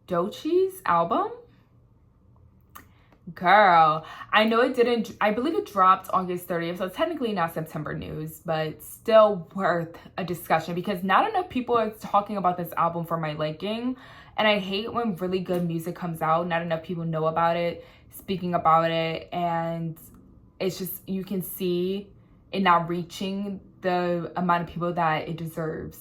Doechii's album? Girl, I know it didn't, I believe it dropped August 30th, so it's technically not September news, but still worth a discussion because not enough people are talking about this album for my liking. And I hate when really good music comes out, not enough people know about it, speaking about it, and it's just, you can see it not reaching the amount of people that it deserves.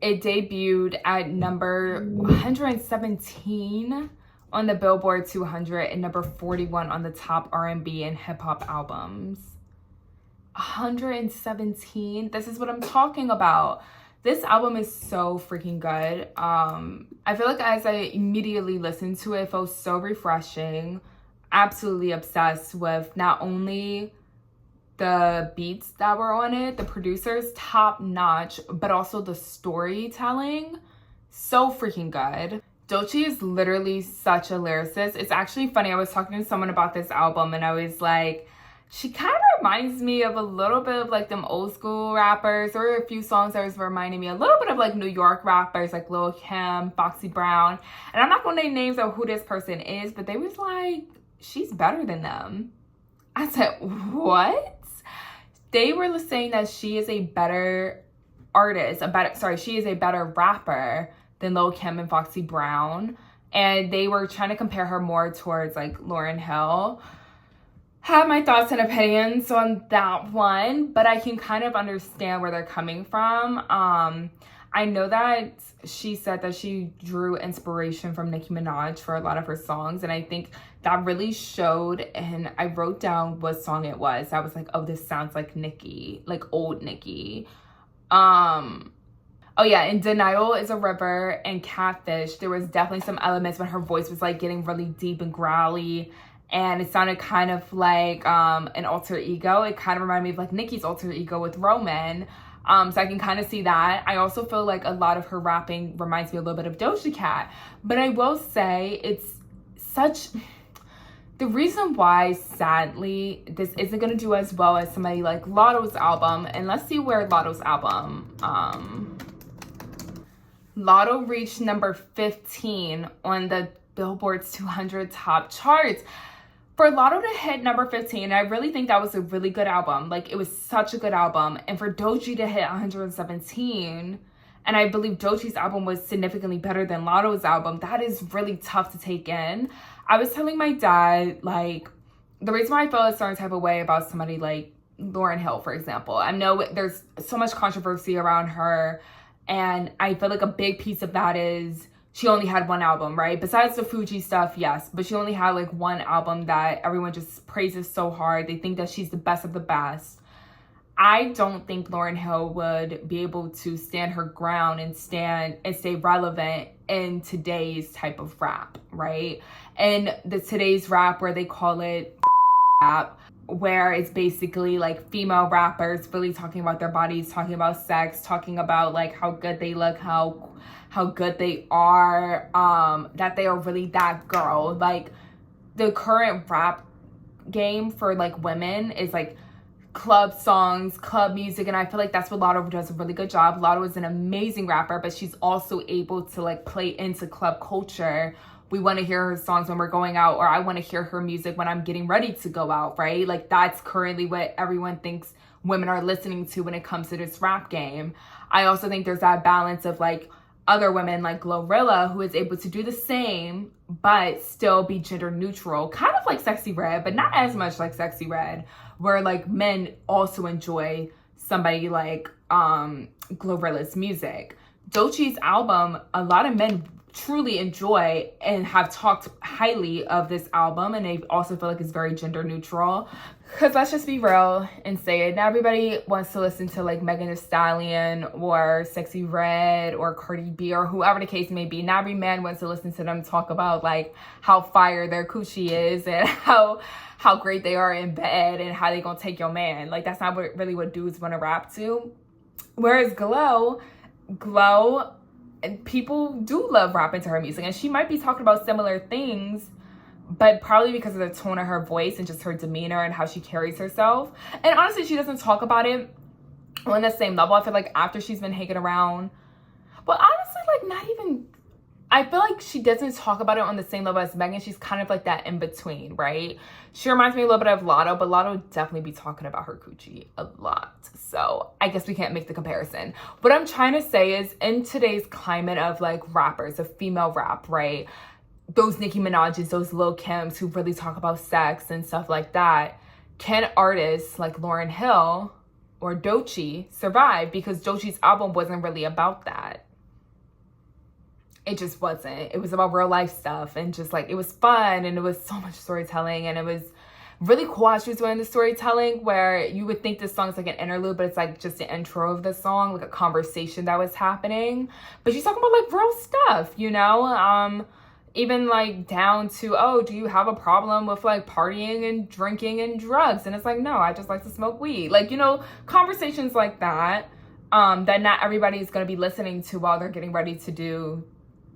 It debuted at number 117 on the Billboard 200 and number 41 on the top R&B and hip hop albums. 117. This is what I'm talking about. This album is so freaking good. I feel like as I immediately listened to it, it felt so refreshing. Absolutely obsessed with not only the beats that were on it, the producers, top notch, but also the storytelling. So freaking good. Doechii is literally such a lyricist. It's actually funny. I was talking to someone about this album and I was like, she kind of reminds me of a little bit of like them old school rappers. There were a few songs that was reminding me a little bit of like New York rappers like Lil Kim, Foxy Brown. And I'm not going to name names of who this person is, but they was like, she's better than them. I said, what? They were saying that she is a better artist, she is a better rapper than Lil Kim and Foxy Brown. And they were trying to compare her more towards like Lauryn Hill. Have my thoughts and opinions on that one, but I can kind of understand where they're coming from. I know that she said that she drew inspiration from Nicki Minaj for a lot of her songs, and I think that really showed, and I wrote down what song it was. I was like, oh, this sounds like Nicki, like old Nicki. Oh yeah, in Denial is a River and Catfish, there was definitely some elements when her voice was like getting really deep and growly, and it sounded kind of like an alter ego. It kind of reminded me of like Nicki's alter ego with Roman. So I can kind of see that. I also feel like a lot of her rapping reminds me a little bit of Doja Cat. But I will say it's such... The reason why, sadly, this isn't going to do as well as somebody like Lotto's album, and let's see where Lotto's album... Lotto reached number 15 on the Billboard's 200 top charts. For Lotto to hit number 15, I really think that was a really good album. Like, it was such a good album. And for Doechii to hit 117, and I believe Doechii's album was significantly better than Lotto's album, that is really tough to take in. I was telling my dad, like, the reason why I feel a certain type of way about somebody like Lauryn Hill, for example. I know there's so much controversy around her, and I feel like a big piece of that is she only had one album, right? Besides the Fuji stuff, yes. But she only had like one album that everyone just praises so hard. They think that she's the best of the best. I don't think Lauryn Hill would be able to stand her ground and stay relevant in today's type of rap, right? And today's rap where they call it rap, where it's basically like female rappers really talking about their bodies, talking about sex, talking about like how good they look, how good they are, that they are really that girl. Like, the current rap game for like women is like club songs, club music, and I feel like that's what Lotto does a really good job. Lotto is an amazing rapper, but she's also able to like play into club culture. We want to hear her songs when we're going out, or I want to hear her music when I'm getting ready to go out, right? Like, that's currently what everyone thinks women are listening to when it comes to this rap game. I also think there's that balance of like other women like Glorilla, who is able to do the same but still be gender neutral, kind of like Sexy Red, but not as much like Sexy Red, where like men also enjoy somebody like Glorilla's music. Doechii's album, a lot of men truly enjoy and have talked highly of this album, and they also feel like it's very gender neutral. Because let's just be real and say it, not everybody wants to listen to like Megan Thee Stallion or Sexy Red or Cardi B or whoever the case may be. Not every man wants to listen to them talk about like how fire their coochie is and how great they are in bed and how they gonna take your man. Like, that's not really what dudes want to rap to. Whereas Glow, and people do love rapping to her music, and she might be talking about similar things, but probably because of the tone of her voice and just her demeanor and how she carries herself. And honestly, she doesn't talk about it on the same level. I feel like after she's been hanging around, but honestly, like, not even, I feel like she doesn't talk about it on the same level as Megan. She's kind of like that in between, right? She reminds me a little bit of Lotto, but Lotto would definitely be talking about her coochie a lot. So I guess we can't make the comparison. What I'm trying to say is, in today's climate of like rappers, of female rap, right? Those Nicki Minaj's, those Lil Kims who really talk about sex and stuff like that, can artists like Lauryn Hill or Doechii survive? Because Doechii's album wasn't really about that. It just wasn't. It was about real life stuff, and just like, it was fun, and it was so much storytelling, and it was really cool how she was doing the storytelling, where you would think this song's like an interlude, but it's like just the intro of the song, like a conversation that was happening. But she's talking about like real stuff, you know? Even like down to, oh, do you have a problem with like partying and drinking and drugs? And it's like, no, I just like to smoke weed. Like, you know, conversations like that, that not everybody is going to be listening to while they're getting ready to do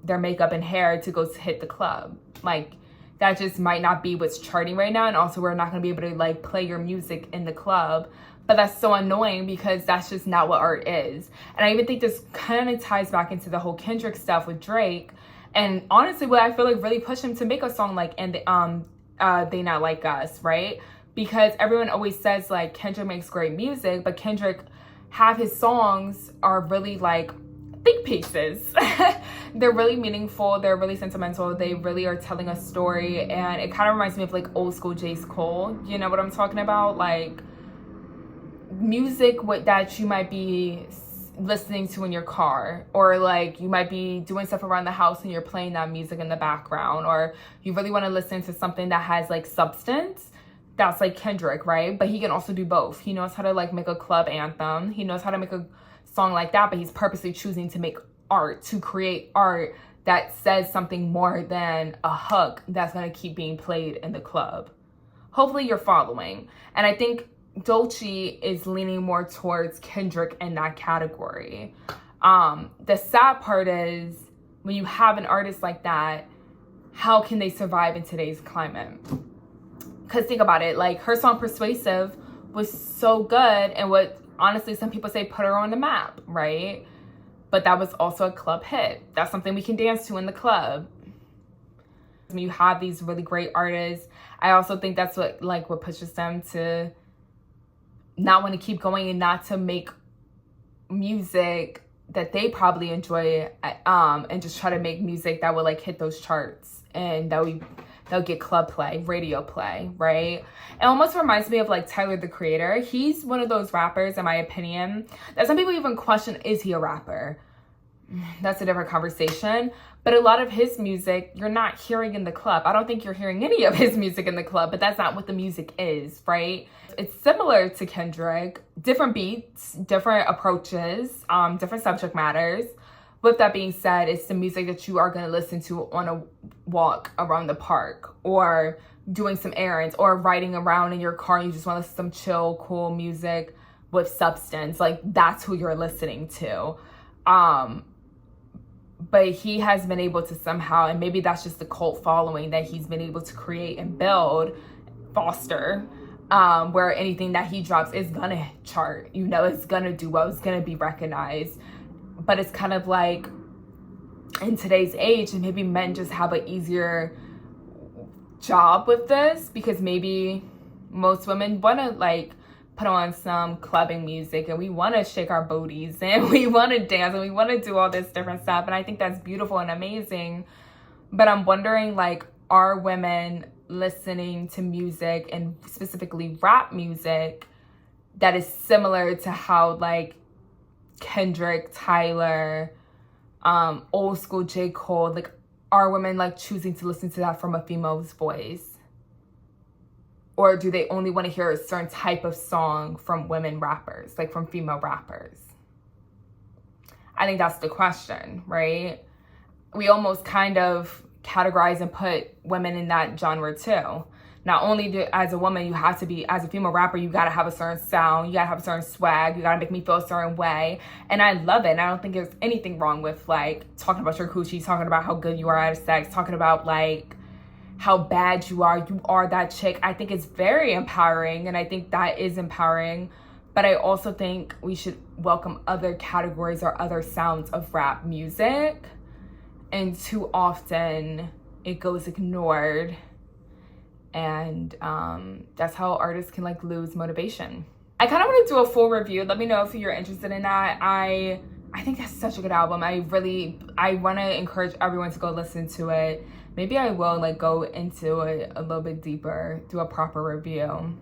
their makeup and hair to go hit the club. Like, that just might not be what's charting right now. And also, we're not going to be able to like play your music in the club. But that's so annoying, because that's just not what art is. And I even think this kind of ties back into the whole Kendrick stuff with Drake. And honestly, what I feel like really pushed him to make a song like They Not Like Us, right? Because everyone always says like Kendrick makes great music, but Kendrick, half his songs are really like think pieces. They're really meaningful. They're really sentimental. They really are telling a story. And it kind of reminds me of like old school J. Cole. You know what I'm talking about? Like music that you might be listening to in your car, or like you might be doing stuff around the house and you're playing that music in the background, or you really want to listen to something that has like substance. That's like Kendrick, right? But he can also do both. He knows how to like make a club anthem. He knows how to make a song like that, but he's purposely choosing to make art, to create art that says something more than a hook that's going to keep being played in the club. Hopefully you're following. And I think Doechii is leaning more towards Kendrick in that category. The sad part is, when you have an artist like that, how can they survive in today's climate? Because think about it, like her song Persuasive was so good, and what honestly some people say put her on the map, right? But that was also a club hit. That's something we can dance to in the club. When you have these really great artists, I also think that's what pushes them to not want to keep going and not to make music that they probably enjoy, and just try to make music that will like hit those charts and they'll get club play, radio play, right? It almost reminds me of like Tyler, the Creator. He's one of those rappers, in my opinion, that some people even question, is he a rapper? That's a different conversation. But a lot of his music, you're not hearing in the club. I don't think you're hearing any of his music in the club, but that's not what the music is, right? It's similar to Kendrick, different beats, different approaches, different subject matters. With that being said, it's the music that you are going to listen to on a walk around the park, or doing some errands, or riding around in your car and you just want to listen to some chill, cool music with substance. Like, that's who you're listening to. But he has been able to somehow, and maybe that's just the cult following that he's been able to create and build, foster, where anything that he drops is gonna chart, you know, it's gonna do well, it's gonna be recognized. But it's kind of like, in today's age, and maybe men just have an easier job with this, because maybe most women want to like put on some clubbing music, and we want to shake our booties, and we want to dance, and we want to do all this different stuff. And I think that's beautiful and amazing. But I'm wondering, like, are women listening to music, and specifically rap music, that is similar to how like Kendrick, Tyler, old school J. Cole, like, are women like choosing to listen to that from a female's voice? Or do they only want to hear a certain type of song from women rappers, like from female rappers? I think that's the question, right? We almost kind of categorize and put women in that genre too. Not only as a woman, you have to be, as a female rapper, you got to have a certain sound, you got to have a certain swag, you got to make me feel a certain way. And I love it. And I don't think there's anything wrong with like talking about your coochie, talking about how good you are at sex, talking about like how bad you are that chick. I think it's very empowering, and I think that is empowering. But I also think we should welcome other categories or other sounds of rap music. and too often it goes ignored, and that's how artists can like lose motivation. I kind of want to do a full review. Let me know if you're interested in that. I think that's such a good album. I want to encourage everyone to go listen to it. Maybe I will like go into it a little bit deeper, do a proper review.